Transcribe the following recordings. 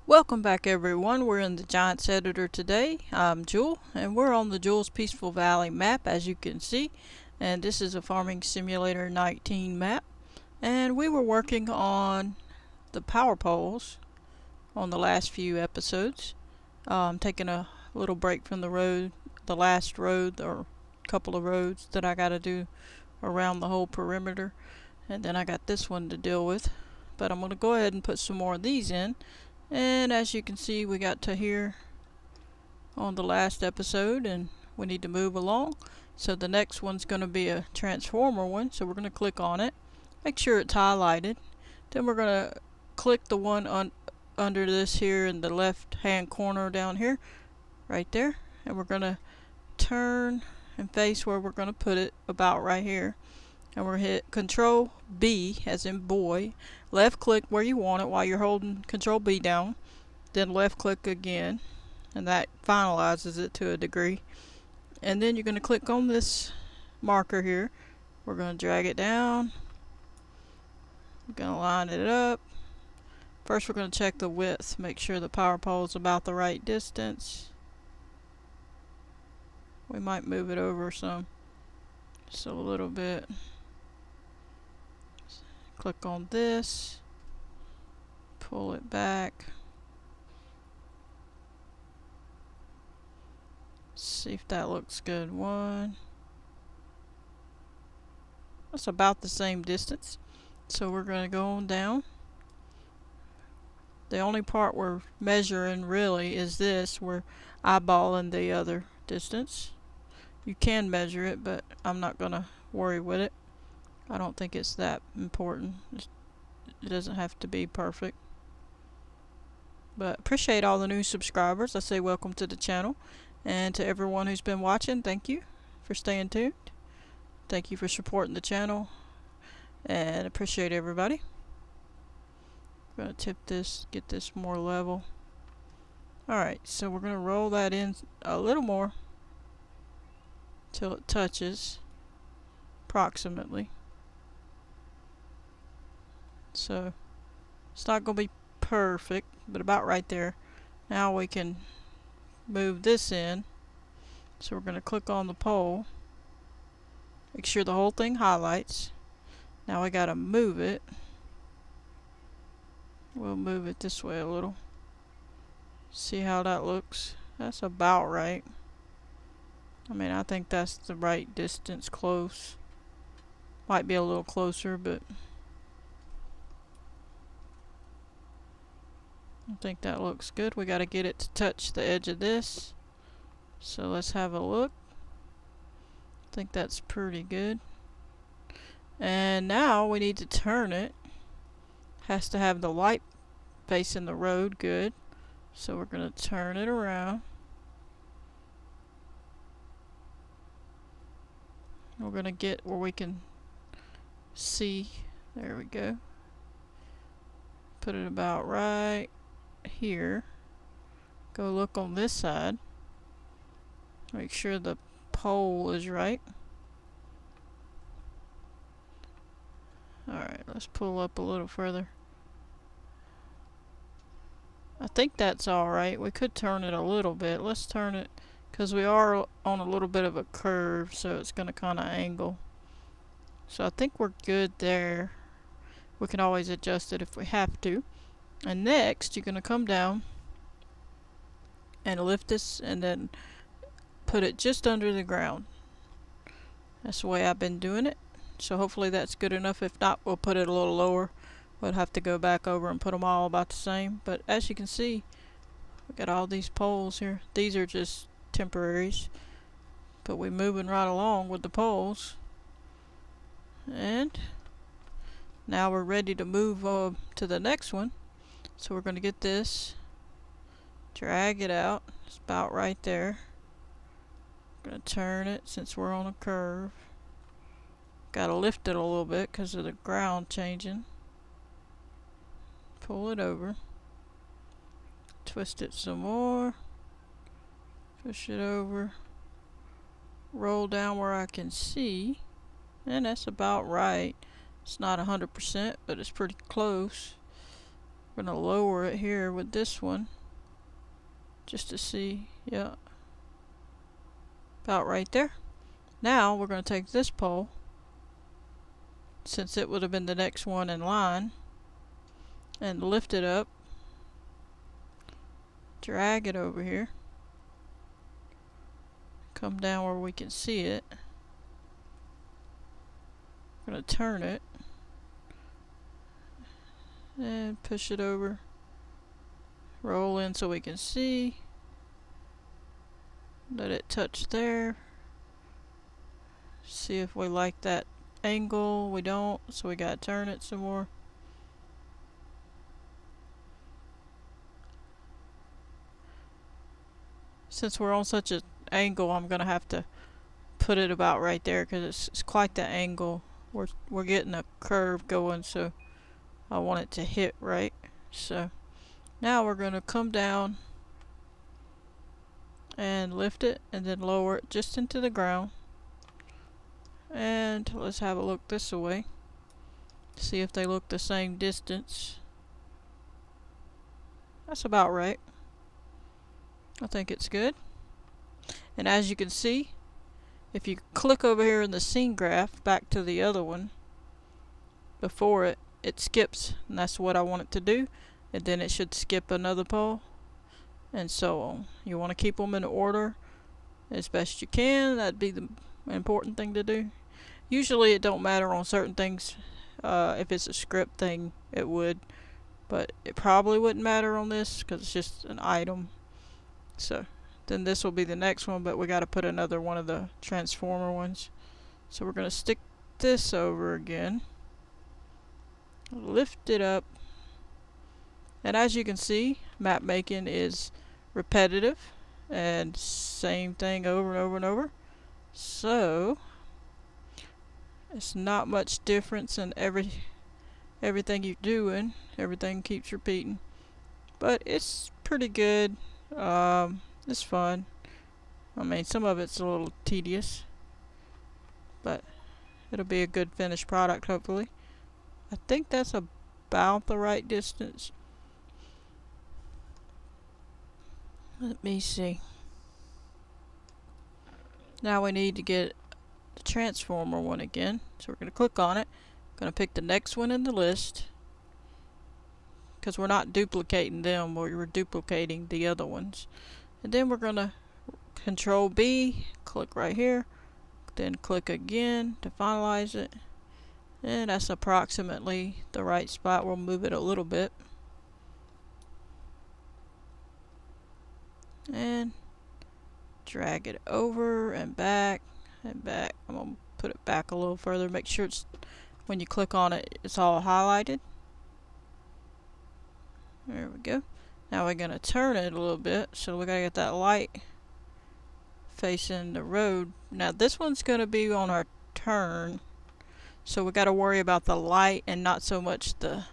Welcome back everyone, we're in the Giants editor today. I'm Jewel and we're on the Jewel's Peaceful Valley map as you can see, and this is a Farming Simulator 19 map, and we were working on the power poles on the last few episodes. Taking a little break from the last road or couple of roads that I gotta do around the whole perimeter, and then I got this one to deal with, but I'm gonna go ahead and put some more of these in. And as you can see, we got to here on the last episode and we need to move along. So the next one's going to be a transformer one, so we're going to click on it, make sure it's highlighted. Then we're going to click the one under this here in the left hand corner down here, right there, and we're going to turn and face where we're going to put it, about right here. And we're hit Control B as in boy, left click where you want it while you're holding Control B down, then left click again, and that finalizes it to a degree. And then you're going to click on this marker here. We're going to drag it down, we're going to line it up. First we're going to check the width, make sure the power pole is about the right distance. We might move it over some, just a little bit. Click on this, pull it back, see if that looks good. That's about the same distance, so we're going to go on down. The only part we're measuring really is this, we're eyeballing the other distance. You can measure it, but I'm not going to worry with it. I don't think it's that important. It doesn't have to be perfect. But appreciate all the new subscribers. I say welcome to the channel. And to everyone who's been watching, thank you for staying tuned. Thank you for supporting the channel. And appreciate everybody. I'm going to tip this, get this more level. Alright, so we're going to roll that in a little more till it touches approximately. So it's not going to be perfect, but about right there. Now we can move this in. So we're going to click on the pole, make sure the whole thing highlights. Now we got to move it. We'll move it this way a little. See how that looks. That's about right. I mean, I think that's the right distance, close. Might be a little closer, but I think that looks good. We got to get it to touch the edge of this. So let's have a look. I think that's pretty good. And now we need to turn it. Has to have the light facing the road, good. So we're going to turn it around. We're going to get where we can see. There we go. Put it about right here. Go look on this side. Make sure the pole is right. Alright, let's pull up a little further. I think that's alright. We could turn it a little bit. Let's turn it, because we are on a little bit of a curve, so it's going to kind of angle. So I think we're good there. We can always adjust it if we have to. And next, you're going to come down and lift this and then put it just under the ground. That's the way I've been doing it. So hopefully that's good enough. If not, we'll put it a little lower. We'll have to go back over and put them all about the same. But as you can see, we got all these poles here. These are just temporaries, but we're moving right along with the poles. And now we're ready to move to the next one. So we're going to get this, drag it out. It's about right there. Going to turn it since we're on a curve. Got to lift it a little bit because of the ground changing. Pull it over. Twist it some more. Push it over. Roll down where I can see. And that's about right. It's not 100%, but it's pretty close. We're gonna lower it here with this one just to see. Yeah, about right there. Now we're gonna take this pole, since it would have been the next one in line, and lift it up, drag it over here, come down where we can see it. I'm gonna turn it and push it over, roll in so we can see, let it touch there, see if we like that angle. We don't, so we gotta turn it some more. Since we're on such an angle, I'm gonna have to put it about right there because it's quite the angle. We're getting a curve going, so I want it to hit right. So now we're gonna come down and lift it and then lower it just into the ground. And let's have a look this way, see if they look the same distance. That's about right. I think it's good. And as you can see, if you click over here in the scene graph back to the other one before it skips, and that's what I want it to do, and then it should skip another pole, and so on. You want to keep them in order as best you can. That'd be the important thing to do. Usually it don't matter on certain things. If it's a script thing, it would, but it probably wouldn't matter on this because it's just an item. So then this will be the next one, but we got to put another one of the transformer ones. So we're going to stick this over again, lift it up, and as you can see, map making is repetitive and same thing over and over and over. So it's not much difference in everything you're doing. Everything keeps repeating, but it's pretty good. It's fun. I mean, some of it's a little tedious, but it'll be a good finished product, hopefully. I think that's about the right distance. Let me see. Now we need to get the transformer one again. So we're going to click on it. Going to pick the next one in the list, because we're not duplicating them, we're duplicating the other ones. And then we're going to Control B, click right here, then click again to finalize it. And that's approximately the right spot. We'll move it a little bit. And drag it over and back and back. I'm going to put it back a little further. Make sure it's, when you click on it, it's all highlighted. There we go. Now we're going to turn it a little bit. So we got to get that light facing the road. Now this one's going to be on our turn. So we got to worry about the light and not so much the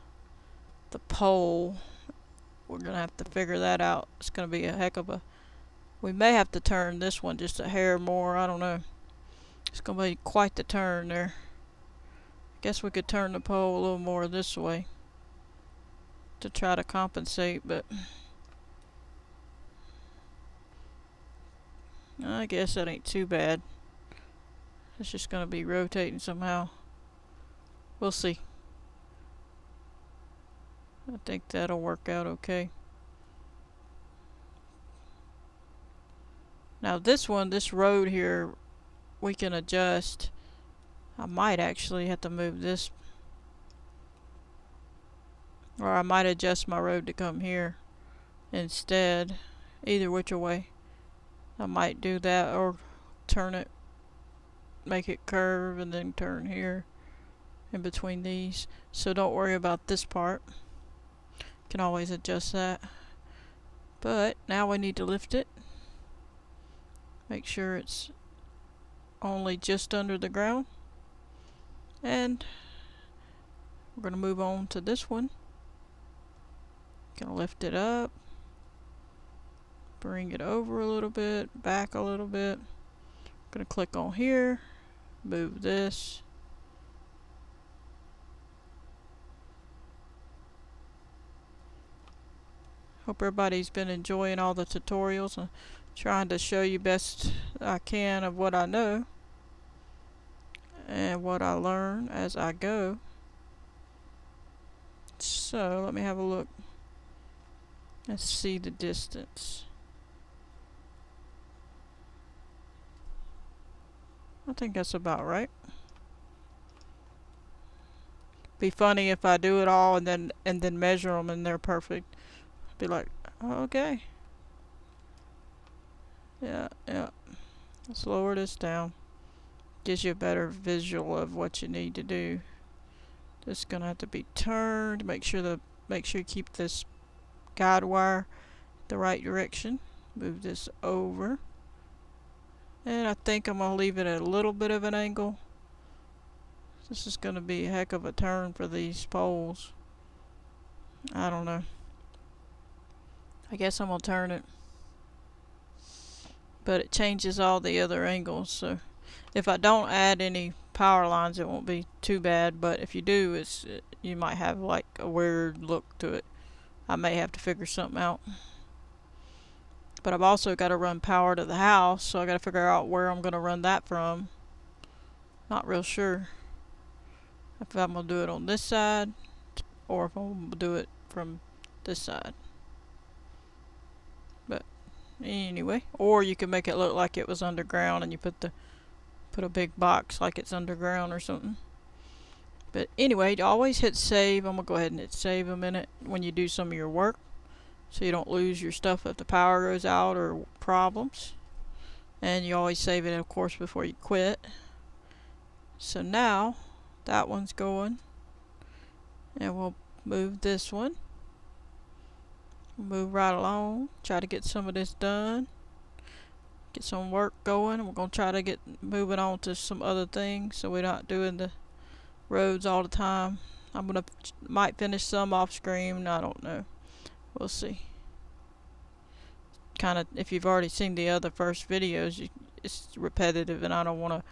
pole. We're going to have to figure that out. It's going to be a heck of a... We may have to turn this one just a hair more. I don't know. It's going to be quite the turn there. I guess we could turn the pole a little more this way to try to compensate, but I guess that ain't too bad. It's just going to be rotating somehow. We'll see. I think that'll work out okay. Now this one, this road here, we can adjust. I might actually have to move this, or I might adjust my road to come here instead. Either which way. I might do that, or turn it, make it curve and then turn here in between these. So don't worry about this part. Can always adjust that. But now we need to lift it. Make sure it's only just under the ground. And we're going to move on to this one. Going to lift it up. Bring it over a little bit, back a little bit. Going to click on here. Move this. Hope everybody's been enjoying all the tutorials and trying to show you best I can of what I know and what I learn as I go. So let me have a look. Let's see the distance. I think that's about right. Be funny if I do it all and then measure them and they're perfect. Be like, oh, okay. Yeah. Let's lower this down. Gives you a better visual of what you need to do. This is gonna have to be turned. Make sure you keep this guide wire the right direction. Move this over. And I think I'm gonna leave it at a little bit of an angle. This is gonna be a heck of a turn for these poles. I don't know. I guess I'm gonna turn it. But it changes all the other angles, so if I don't add any power lines it won't be too bad, but if you do, you might have like a weird look to it. I may have to figure something out. But I've also got to run power to the house, so I got to figure out where I'm going to run that from. Not real sure if I'm going to do it on this side or if I'm going to do it from this side. But anyway, or you can make it look like it was underground and you put a big box like it's underground or something. But anyway, always hit save. I'm going to go ahead and hit save a minute when you do some of your work, so you don't lose your stuff if the power goes out or problems. And you always save it, of course, before you quit. So now that one's going, and we'll move this one. Move right along. Try to get some of this done. Get some work going. We're going to try to get moving on to some other things, so we're not doing the roads all the time. Might finish some off screen. I don't know. We'll see. Kind of, if you've already seen the other first videos, it's repetitive, and I don't want to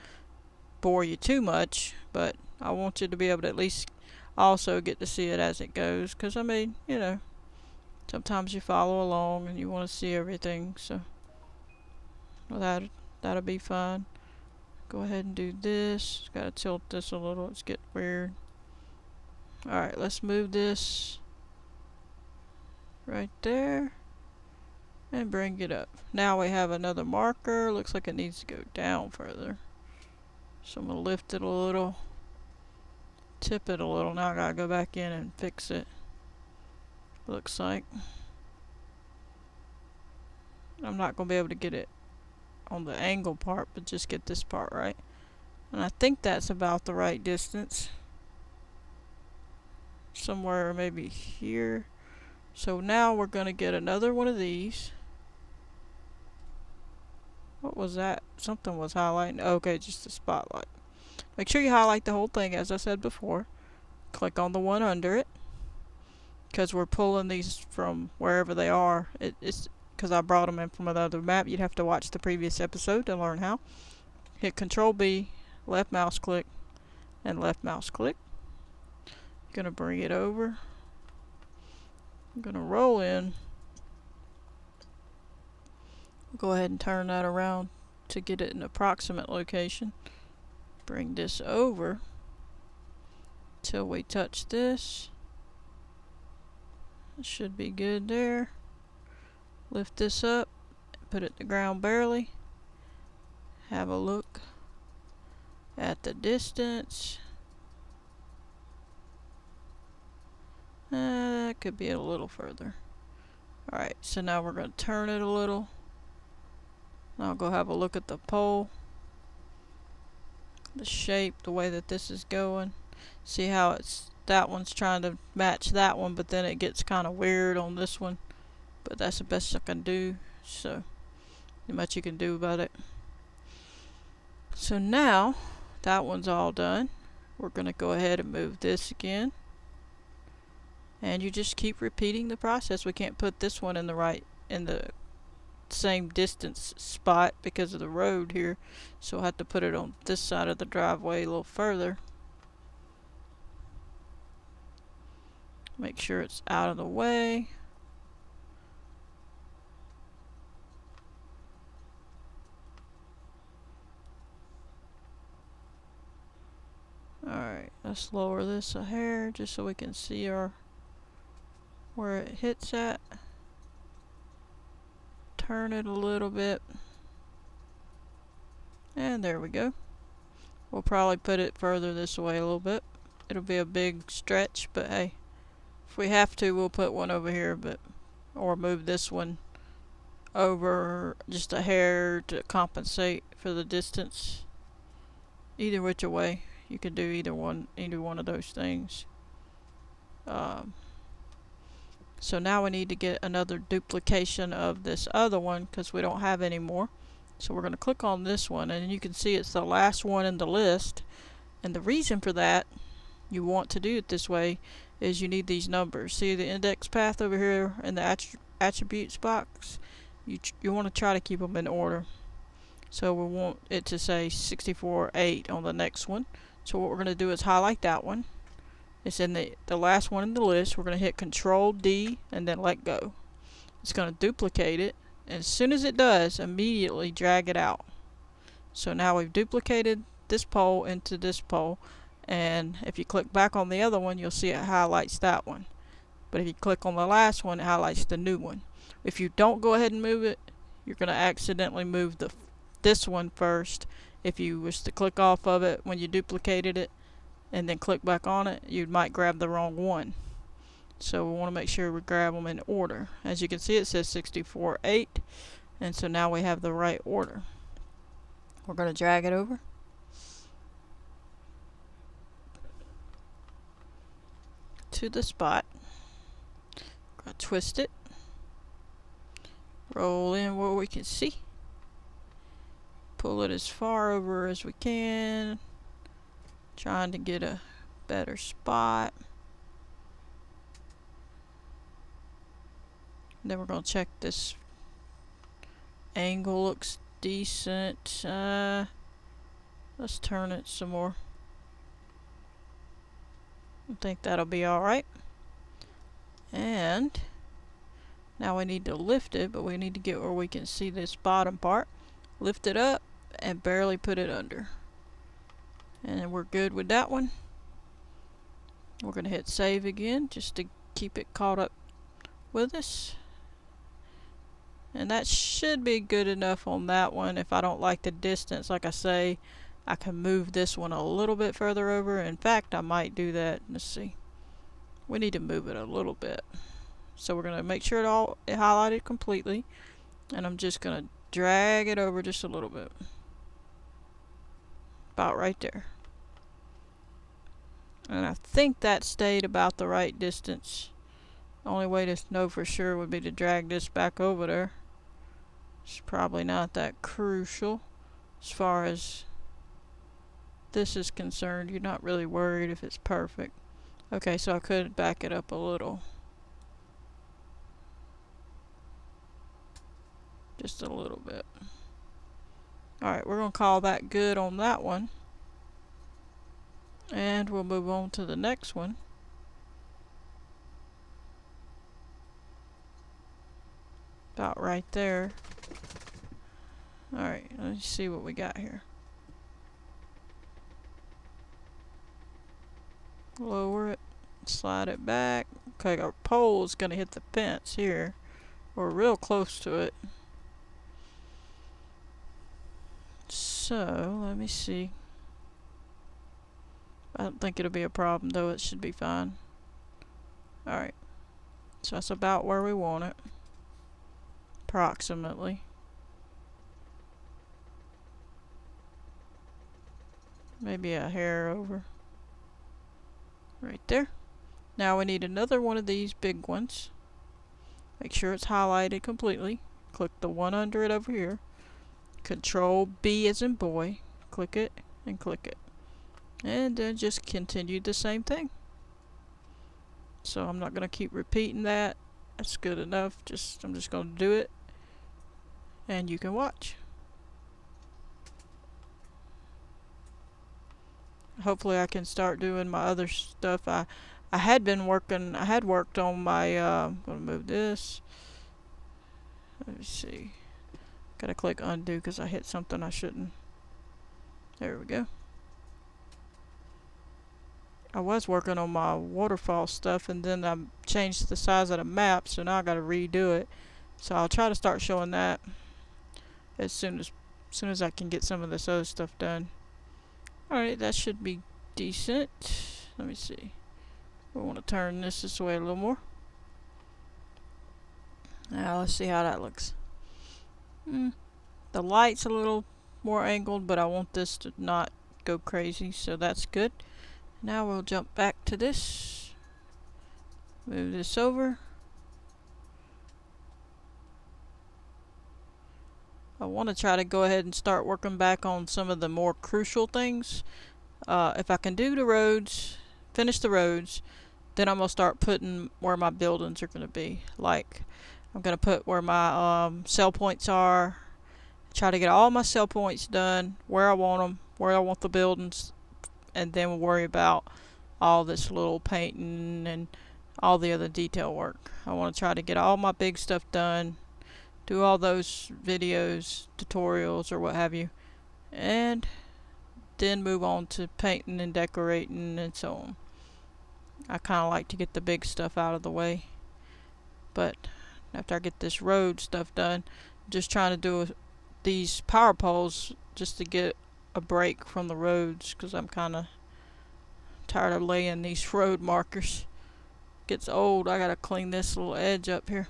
bore you too much. But I want you to be able to at least also get to see it as it goes. Because I mean, you know, sometimes you follow along and you want to see everything. So well, that'll be fun. Go ahead and do this. Gotta tilt this a little. It's getting weird. Alright, let's move this right there and bring it up. Now we have another marker. Looks like it needs to go down further. So I'm gonna lift it a little, tip it a little. Now I gotta go back in and fix it. Looks like I'm not gonna be able to get it on the angle part, but just get this part right. And I think that's about the right distance. Somewhere maybe here. So now we're going to get another one of these. What was that? Something was highlighting. Okay, just the spotlight. Make sure you highlight the whole thing, as I said before. Click on the one under it, because we're pulling these from wherever they are. It's because I brought them in from another map. You'd have to watch the previous episode to learn how. Hit Control B, left mouse click, and left mouse click. Gonna bring it over. I'm gonna roll in. Go ahead and turn that around to get it in approximate location. Bring this over till we touch this. It should be good there. Lift this up, put it to the ground barely. Have a look at the distance. That could be a little further. Alright, so now we're going to turn it a little. I'll go have a look at the pole. The shape, the way that this is going. See how that one's trying to match that one, but then it gets kind of weird on this one. But that's the best I can do, so not much you can do about it. So now that one's all done. We're going to go ahead and move this again. And you just keep repeating the process. We can't put this one in the same distance spot because of the road here, so I'll have to put it on this side of the driveway a little further. Make sure it's out of the way. Let's lower this a hair just so we can see our where it hits at. Turn it a little bit. And there we go. We'll probably put it further this way a little bit. It'll be a big stretch, but hey, if we have to, we'll put one over here, or move this one over just a hair to compensate for the distance. Either which way, you could do either one of those things. So now we need to get another duplication of this other one because we don't have any more. So we're going to click on this one, and you can see it's the last one in the list. And the reason for that, you want to do it this way, is you need these numbers. See the index path over here in the attributes box? You want to try to keep them in order. So we want it to say 64.8 on the next one. So what we're going to do is highlight that one. It's in the last one in the list. We're going to hit Control D and then let go. It's going to duplicate it. And as soon as it does, immediately drag it out. So now we've duplicated this pole into this pole. And if you click back on the other one, you'll see it highlights that one. But if you click on the last one, it highlights the new one. If you don't go ahead and move it, you're going to accidentally move this one first. If you was to click off of it when you duplicated it and then click back on it, you might grab the wrong one. So we want to make sure we grab them in order. As you can see, it says 64.8, and so now we have the right order. We're going to drag it over. To the spot. Gonna twist it. Roll in where we can see. Pull it as far over as we can. Trying to get a better spot. Then we're gonna check this angle. Looks decent. Let's turn it some more. I think that'll be alright. And now we need to lift it, but we need to get where we can see this bottom part. Lift it up and barely put it under. And we're good with that one. We're going to hit save again just to keep it caught up with us. And that should be good enough on that one. If I don't like the distance, like I say, I can move this one a little bit further over. In fact, I might do that. Let's see. We need to move it a little bit. So we're going to make sure it highlighted completely. And I'm just going to drag it over just a little bit. About right there. And I think that stayed about the right distance. The only way to know for sure would be to drag this back over there. It's probably not that crucial as far as this is concerned. You're not really worried if it's perfect. Okay, so I could back it up a little. Just a little bit. Alright, we're going to call that good on that one. And we'll move on to the next one. About right there. Alright, let's see what we got here. Lower it, slide it back. Okay, our pole is going to hit the fence here. We're real close to it. So, let me see. I don't think it'll be a problem though, it should be fine. Alright, so that's about where we want it. Approximately. Maybe a hair over. Right there. Now we need another one of these big ones. Make sure it's highlighted completely. Click the one under it over here. Control B as in boy. Click it and click it. And then just continue the same thing. So I'm not going to keep repeating that. That's good enough. I'm just going to do it. And you can watch. Hopefully I can start doing my other stuff. I had worked on my, I'm going to move this. Let me see. Gotta click undo because I hit something I shouldn't. There we go. I was working on my waterfall stuff, and then I changed the size of the map, so now I gotta redo it. So I'll try to start showing that as soon as I can get some of this other stuff done. Alright, that should be decent. Let me see. We want to turn this way a little more. Now let's see how that looks. The light's a little more angled, but I want this to not go crazy, so that's good. Now we'll jump back to this. Move this over. I want to try to go ahead and start working back on some of the more crucial things. If I can do the roads, finish the roads, then I'm going to start putting where my buildings are going to be. Like, I'm going to put where my sell points are. Try to get all my sell points done, where I want them, where I want the buildings, and then we'll worry about all this little painting and all the other detail work. I want to try to get all my big stuff done, do all those videos, tutorials, or what have you, and then move on to painting and decorating and so on. I kind of like to get the big stuff out of the way, but after I get this road stuff done, I'm just trying to do these power poles just to get a break from the roads, because I'm kind of tired of laying these road markers. Gets old. I gotta clean this little edge up here.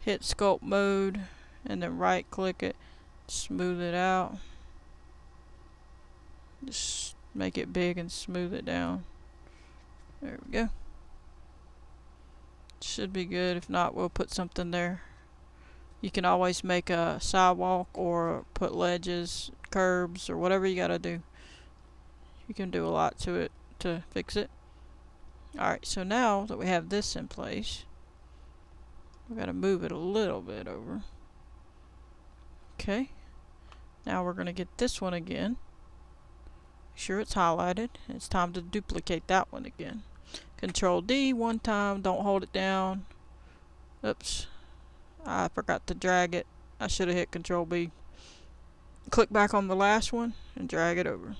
Hit sculpt mode and then right click it, smooth it out. Just make it big and smooth it down. There we go. Should be good. If not, we'll put something there. You can always make a sidewalk or put ledges, curbs, or whatever you gotta do. You can do a lot to it to fix it. Alright, so now that we have this in place, we gotta move it a little bit over. Okay. Now we're gonna get this one again. Make sure it's highlighted. It's time to duplicate that one again. Control D one time, don't hold it down. Oops. I forgot to drag it. I should have hit Control B. Click back on the last one and drag it over.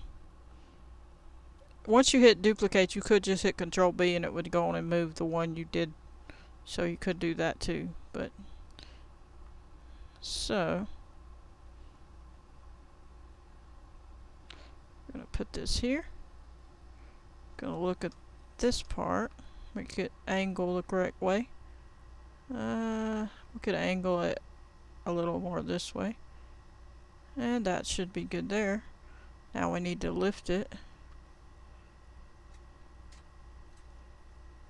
Once you hit duplicate, you could just hit Control B and it would go on and move the one you did. So you could do that too. But so I'm gonna put this here. Gonna look at this part, make it angle the correct way. We could angle it a little more this way, and that should be good there. Now we need to lift it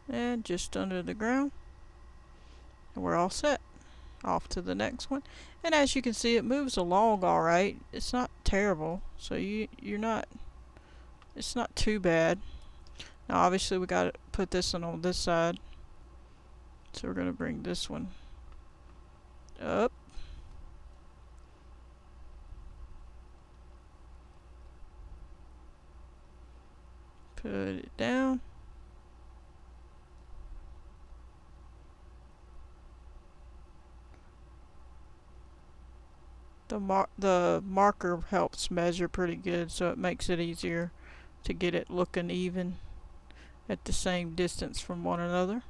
and just under the ground, and we're all set. Off to the next one, and as you can see, it moves along all right. It's not terrible, so it's not too bad. Now obviously we got to put this one on this side, so we're going to bring this one up. Put it down. The marker helps measure pretty good, so it makes it easier to get it looking even at the same distance from one another.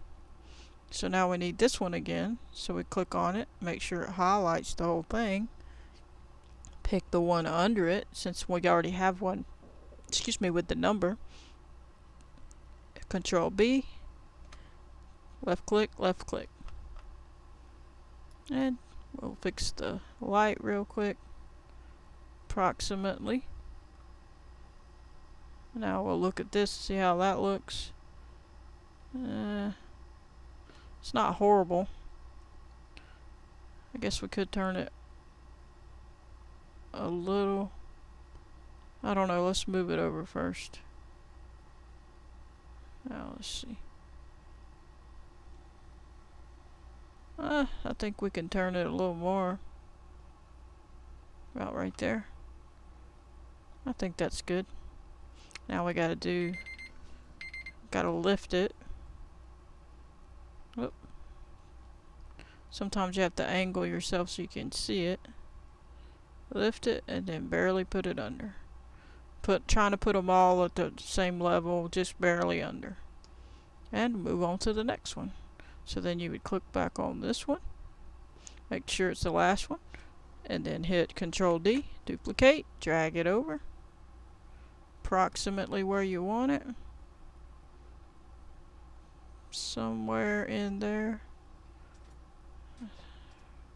So now we need this one again, so we click on it, make sure it highlights the whole thing, pick the one under it since we already have one, with the number. Control B, left click, and we'll fix the light real quick, approximately. Now we'll look at this, see how that looks. It's not horrible. I guess we could turn it a little. I don't know, let's move it over first. Now let's see. I think we can turn it a little more. About right there. I think that's good. Now we gotta lift it. Oop. Sometimes you have to angle yourself so you can see it. Lift it and then barely put it under. trying to put them all at the same level, just barely under. And move on to the next one. So then you would click back on this one, make sure it's the last one, and then hit Control D, duplicate, drag it over, approximately where you want it, somewhere in there.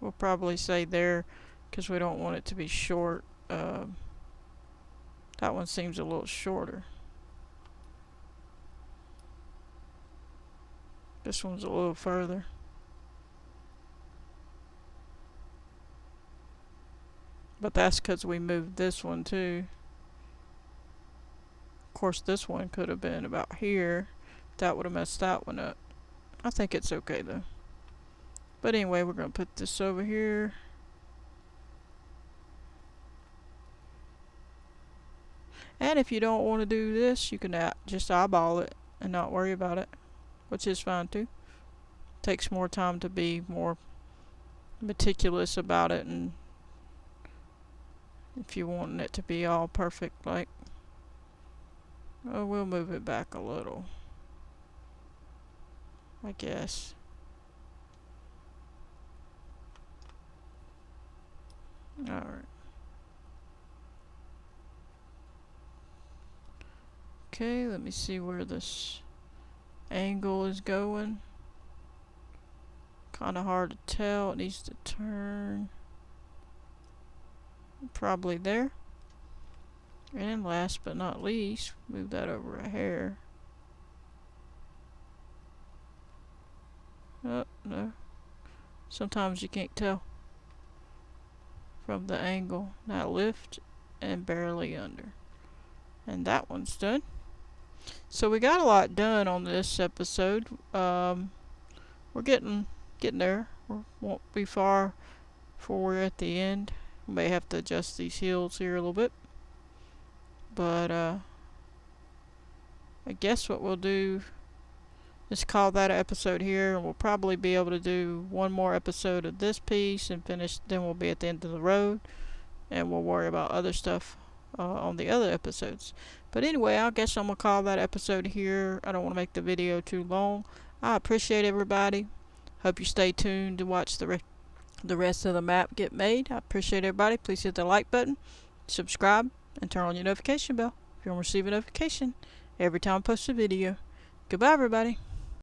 We'll probably say there because we don't want it to be short. That one seems a little shorter. This one's a little further. But that's because we moved this one too. Of course, this one could have been about here. That would have messed that one up. I think it's okay though. But anyway, we're going to put this over here. And if you don't want to do this, you can just eyeball it and not worry about it, which is fine too. Takes more time to be more meticulous about it, and if you want it to be all perfect, like, oh, we'll move it back a little, I guess. Alright. Okay, let me see where this angle is going. Kinda hard to tell. It needs to turn probably there. And last but not least, move that over a hair. Oh, no. Sometimes you can't tell from the angle. Now lift and barely under. And that one's done. So we got a lot done on this episode. We're getting there. We won't be far before we're at the end. We may have to adjust these heels here a little bit. But I guess what we'll do is call that an episode here, and we'll probably be able to do one more episode of this piece and finish. Then we'll be at the end of the road, and we'll worry about other stuff on the other episodes. But anyway, I guess I'm gonna call that episode here. I don't want to make the video too long. I appreciate everybody. Hope you stay tuned to watch the rest of the map get made. I appreciate everybody. Please hit the like button, subscribe, and turn on your notification bell if you want to receive a notification every time I post a video. Goodbye, everybody.